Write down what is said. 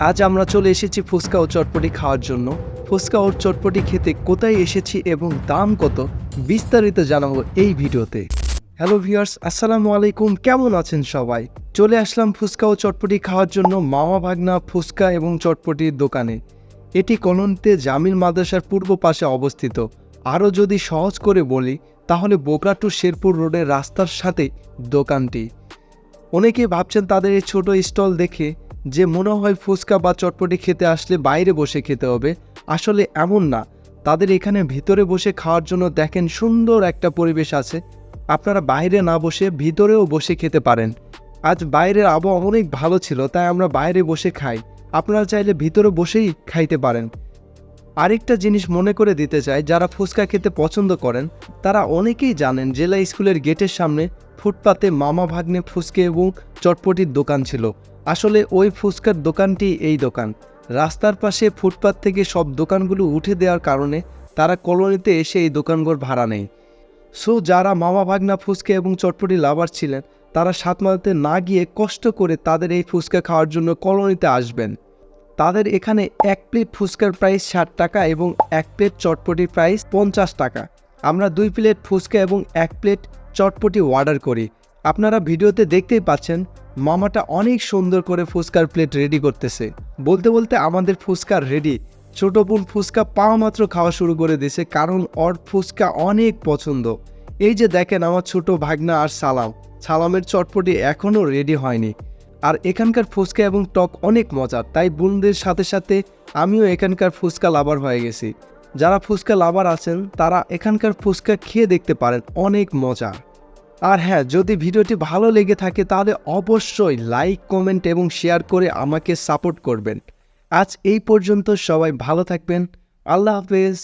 আজ আমরা চলে এসেছি ফুচকা ও চটপটি খাওয়ার জন্য। ফুচকা ও চটপটি খেতে কোথায় এসেছি এবং দাম কত বিস্তারিত জানাবো এই ভিডিওতে। হ্যালো ভিউয়ার্স, আসসালামু আলাইকুম, কেমন আছেন সবাই? চলে আসলাম ফুচকা ও চটপটি খাওয়ার জন্য মামা ভাগনা ফুচকা এবং চটপটির দোকানে। এটি কলোনিতে জামিল মাদ্রাসার পূর্ব পাশে অবস্থিত। আরও যদি সহজ করে বলি তাহলে বগুড়া টু শেরপুর রোডের রাস্তার সাথে দোকানটি। অনেকেই ভাবছেন তাদের এই ছোট স্টল দেখে যে মনে হয় ফুচকা বা চটপটি খেতে আসলে বাইরে বসে খেতে হবে। আসলে এমন না, তাদের এখানে ভিতরে বসে খাওয়ার জন্য দেখেন সুন্দর একটা পরিবেশ আছে। আপনারা বাইরে না বসে ভিতরেও বসে খেতে পারেন। আজ বাইরের আবহাওয়া অনেক ভালো ছিল, তাই আমরা বাইরে বসে খাই। আপনারা চাইলে ভিতরে বসেই খাইতে পারেন। আরেকটা জিনিস মনে করে দিতে চাই, যারা ফুচকা খেতে পছন্দ করেন তারা অনেকেই জানেন জেলা স্কুলের গেটের সামনে ফুটপাতে মামা ভাগ্নে ফুচকা এবং চটপটির দোকান ছিল। আসলে ওই ফুচকার দোকানটি এই দোকান। রাস্তার পাশে ফুটপাত থেকে সব দোকানগুলো উঠে দেওয়ার কারণে তারা কলোনিতে এসে এই দোকানঘর ভাড়া নেয়। সো যারা মামা ভাগনা ফুচকা এবং চটপটি লাভার ছিলেন তারা সাতমালাতে না গিয়ে কষ্ট করে তাদের এই ফুচকা খাওয়ার জন্য কলোনিতে আসবেন। তাদের এখানে এক প্লেট ফুচকার প্রাইস 60 টাকা এবং এক প্লেট চটপটির প্রাইস 50 টাকা। আমরা 2 প্লেট ফুচকা এবং 1 প্লেট চটপটি অর্ডার করি। আপনারা ভিডিওতে দেখতেই পাচ্ছেন মামাটা অনেক সুন্দর করে ফুচকার প্লেট রেডি করতেছে। বলতে বলতে আমাদের ফুচকা রেডি। ছোট বোন ফুচকা পাওয়া মাত্র খাওয়া শুরু করে দিয়েছে, কারণ ওর ফুচকা অনেক পছন্দ। এই যে দেখেন আমার ছোট ভাগনা আর সালামের চটপটি এখনও রেডি হয়নি। আর এখানকার ফুচকা এবং টক অনেক মজার, তাই বোনদের সাথে সাথে আমিও এখানকার ফুচকা লাভার হয়ে গেছি। যারা ফুচকা লাভার আছেন তারা এখানকার ফুচকা খেয়ে দেখতে পারেন, অনেক মজা। আর হ্যাঁ, যদি ভিডিওটি ভালো লেগে থাকে তাহলে অবশ্যই লাইক, কমেন্ট এবং শেয়ার করে আমাকে সাপোর্ট করবেন। আজ এই পর্যন্ত, সবাই ভালো থাকবেন। আল্লাহ হাফেজ।